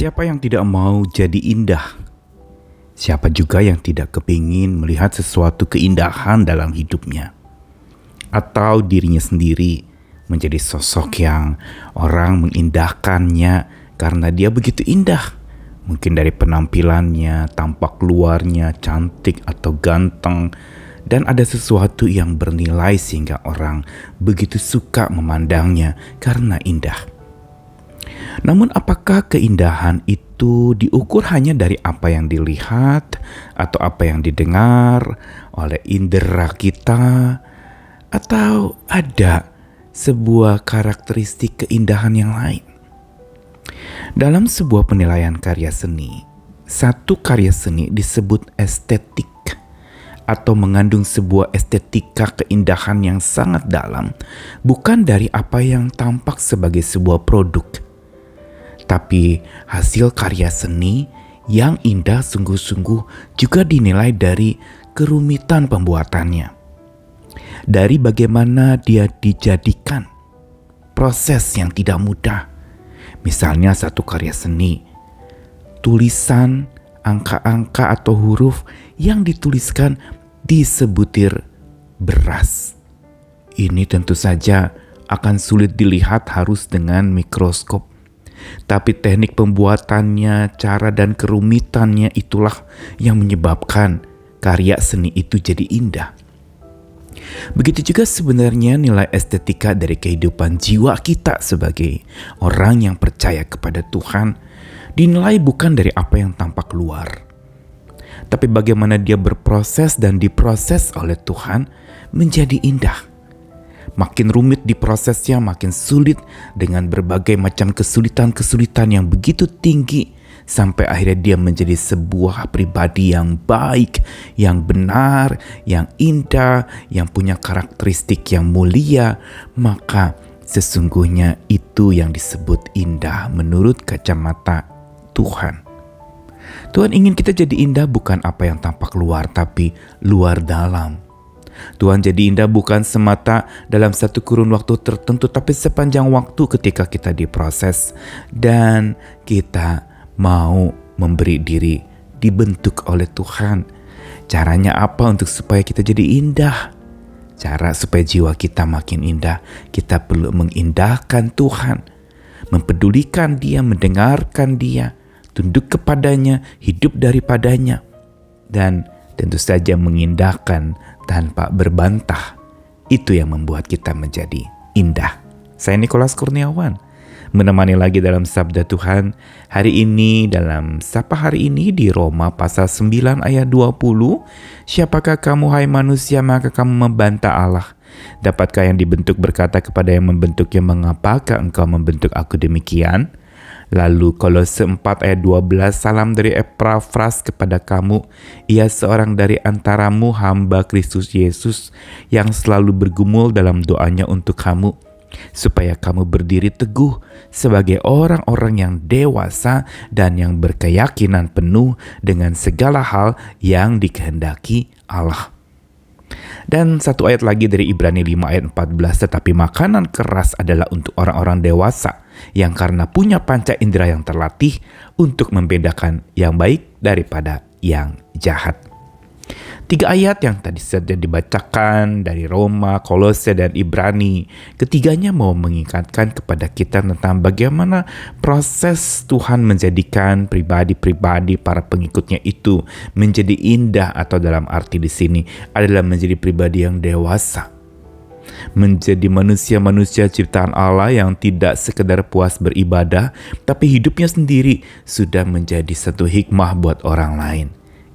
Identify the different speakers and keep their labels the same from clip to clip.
Speaker 1: Siapa yang tidak mau jadi indah? Siapa juga yang tidak kepingin melihat sesuatu keindahan dalam hidupnya? Atau dirinya sendiri menjadi sosok yang orang mengindahkannya karena dia begitu indah. Mungkin dari penampilannya, tampak luarnya, cantik atau ganteng. Dan ada sesuatu yang bernilai sehingga orang begitu suka memandangnya karena indah. Namun apakah keindahan itu diukur hanya dari apa yang dilihat atau apa yang didengar oleh indera kita? Atau ada sebuah karakteristik keindahan yang lain? Dalam sebuah penilaian karya seni, satu karya seni disebut estetik atau mengandung sebuah estetika keindahan yang sangat dalam, bukan dari apa yang tampak sebagai sebuah produk, tapi hasil karya seni yang indah sungguh-sungguh juga dinilai dari kerumitan pembuatannya, dari bagaimana dia dijadikan, proses yang tidak mudah. Misalnya satu karya seni, tulisan, angka-angka atau huruf yang dituliskan di sebutir beras. Ini tentu saja akan sulit dilihat harus dengan mikroskop. Tapi teknik pembuatannya, cara dan kerumitannya itulah yang menyebabkan karya seni itu jadi indah. Begitu juga sebenarnya nilai estetika dari kehidupan jiwa kita sebagai orang yang percaya kepada Tuhan dinilai bukan dari apa yang tampak luar, tapi bagaimana dia berproses dan diproses oleh Tuhan menjadi indah. Makin rumit diprosesnya, makin sulit dengan berbagai macam kesulitan-kesulitan yang begitu tinggi, sampai akhirnya dia menjadi sebuah pribadi yang baik, yang benar, yang indah, yang punya karakteristik yang mulia. Maka sesungguhnya itu yang disebut indah menurut kacamata Tuhan. Tuhan ingin kita jadi indah bukan apa yang tampak luar, tapi luar dalam. Tuhan jadi indah bukan semata dalam satu kurun waktu tertentu, tapi sepanjang waktu ketika kita diproses dan kita mau memberi diri dibentuk oleh Tuhan. Caranya apa untuk supaya kita jadi indah? Cara supaya jiwa kita makin indah, kita perlu mengindahkan Tuhan, mempedulikan Dia, mendengarkan Dia, tunduk kepadanya, hidup daripadanya, dan tentu saja mengindahkan tanpa berbantah. Itu yang membuat kita menjadi indah. Saya Nikolas Kurniawan, menemani lagi dalam Sabda Tuhan hari ini dalam Sapa Hari ini di Roma pasal 9 ayat 20. Siapakah kamu hai manusia, maka kamu membantah Allah? Dapatkah yang dibentuk berkata kepada yang membentuknya, mengapakah engkau membentuk aku demikian? Lalu Kolose 4 ayat 12, salam dari Epafras kepada kamu. Ia seorang dari antaramu, hamba Kristus Yesus, yang selalu bergumul dalam doanya untuk kamu, supaya kamu berdiri teguh sebagai orang-orang yang dewasa dan yang berkeyakinan penuh dengan segala hal yang dikehendaki Allah. Dan satu ayat lagi dari Ibrani 5 ayat 14, tetapi makanan keras adalah untuk orang-orang dewasa yang karena punya panca indera yang terlatih untuk membedakan yang baik daripada yang jahat. 3 ayat yang tadi sudah dibacakan dari Roma, Kolose, dan Ibrani, ketiganya mau mengingatkan kepada kita tentang bagaimana proses Tuhan menjadikan pribadi-pribadi para pengikutnya itu menjadi indah, atau dalam arti di sini adalah menjadi pribadi yang dewasa, menjadi manusia-manusia ciptaan Allah yang tidak sekedar puas beribadah, tapi hidupnya sendiri sudah menjadi satu hikmah buat orang lain.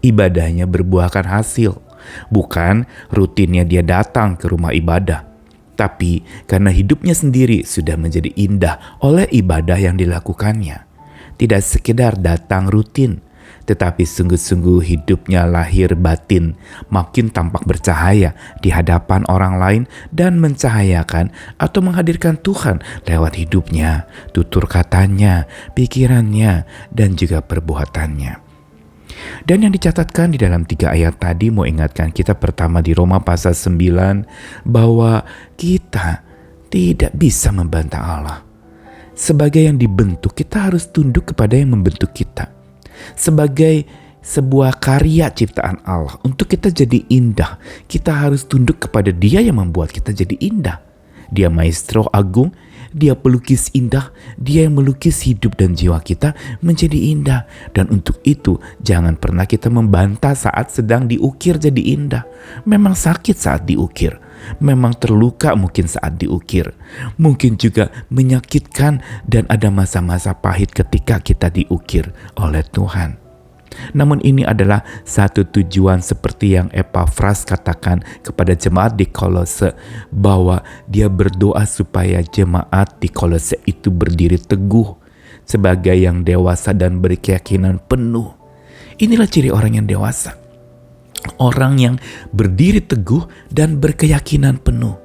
Speaker 1: Ibadahnya berbuahkan hasil, bukan rutinnya dia datang ke rumah ibadah, tapi karena hidupnya sendiri sudah menjadi indah oleh ibadah yang dilakukannya. Tidak sekedar datang rutin, tetapi sungguh-sungguh hidupnya lahir batin makin tampak bercahaya di hadapan orang lain dan mencahayakan atau menghadirkan Tuhan lewat hidupnya, tutur katanya, pikirannya, dan juga perbuatannya. Dan yang dicatatkan di dalam 3 ayat tadi mau ingatkan kita pertama di Roma pasal 9 bahwa kita tidak bisa membantah Allah. Sebagai yang dibentuk, kita harus tunduk kepada yang membentuk kita. Sebagai sebuah karya ciptaan Allah, untuk kita jadi indah, kita harus tunduk kepada Dia yang membuat kita jadi indah. Dia maestro agung, Dia pelukis indah, Dia yang melukis hidup dan jiwa kita menjadi indah. Dan untuk itu, jangan pernah kita membantah saat sedang diukir jadi indah. Memang sakit saat diukir, memang terluka mungkin saat diukir, mungkin juga menyakitkan dan ada masa-masa pahit ketika kita diukir oleh Tuhan. Namun ini adalah satu tujuan seperti yang Epafras katakan kepada jemaat di Kolose, bahwa dia berdoa supaya jemaat di Kolose itu berdiri teguh sebagai yang dewasa dan berkeyakinan penuh. Inilah ciri orang yang dewasa. Orang yang berdiri teguh dan berkeyakinan penuh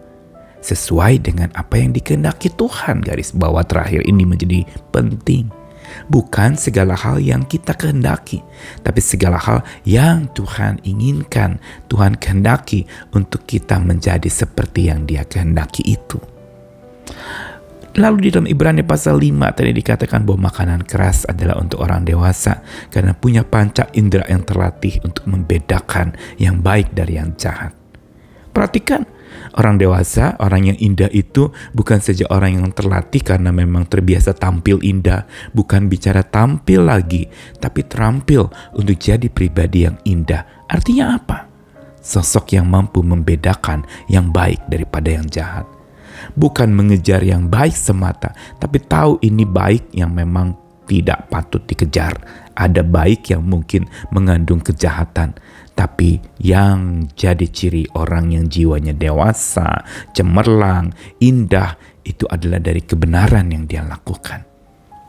Speaker 1: sesuai dengan apa yang dikehendaki Tuhan. Garis bawah terakhir ini menjadi penting. Bukan segala hal yang kita kehendaki, tapi segala hal yang Tuhan inginkan, Tuhan kehendaki untuk kita menjadi seperti yang Dia kehendaki itu. Lalu di dalam Ibrani pasal 5 tadi dikatakan bahwa makanan keras adalah untuk orang dewasa karena punya panca indera yang terlatih untuk membedakan yang baik dari yang jahat. Perhatikan, orang dewasa, orang yang indah itu bukan saja orang yang terlatih karena memang terbiasa tampil indah, bukan bicara tampil lagi, tapi terampil untuk jadi pribadi yang indah. Artinya apa? Sosok yang mampu membedakan yang baik daripada yang jahat. Bukan mengejar yang baik semata, tapi tahu ini baik yang memang tidak patut dikejar. Ada baik yang mungkin mengandung kejahatan, tapi yang jadi ciri orang yang jiwanya dewasa, cemerlang, indah, itu adalah dari kebenaran yang dia lakukan.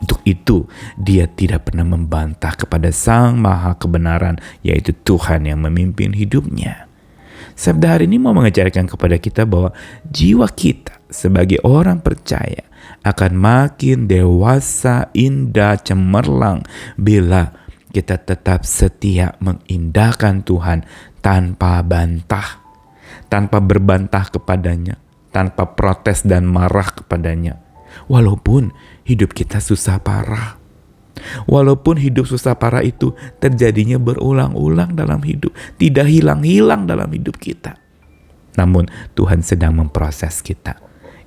Speaker 1: Untuk itu, dia tidak pernah membantah kepada Sang Maha Kebenaran, yaitu Tuhan yang memimpin hidupnya. Sabda hari ini mau mengajarkan kepada kita bahwa jiwa kita sebagai orang percaya akan makin dewasa, indah, cemerlang bila kita tetap setia mengindahkan Tuhan tanpa bantah, tanpa berbantah kepadanya, tanpa protes dan marah kepadanya. Walaupun hidup kita susah parah, walaupun hidup susah parah itu terjadinya berulang-ulang dalam hidup, tidak hilang-hilang dalam hidup kita. Namun Tuhan sedang memproses kita.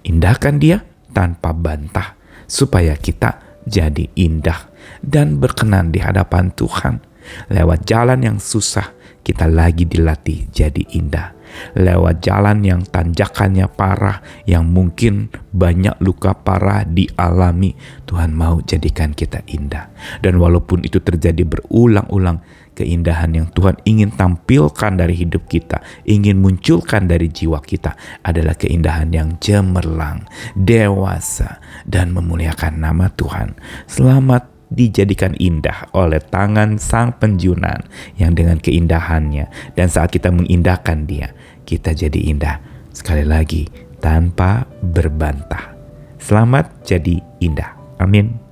Speaker 1: Indahkan Dia tanpa bantah, supaya kita jadi indah dan berkenan di hadapan Tuhan. Lewat jalan yang susah, kita lagi dilatih jadi indah. Lewat jalan yang tanjakannya parah, yang mungkin banyak luka parah dialami, Tuhan mau jadikan kita indah. Dan walaupun itu terjadi berulang-ulang, keindahan yang Tuhan ingin tampilkan dari hidup kita, ingin munculkan dari jiwa kita adalah keindahan yang cemerlang, dewasa, dan memuliakan nama Tuhan. Selamat dijadikan indah oleh tangan Sang Penjunan yang dengan keindahannya, dan saat kita mengindahkan Dia, kita jadi indah. Sekali lagi, tanpa berbantah. Selamat jadi indah. Amin.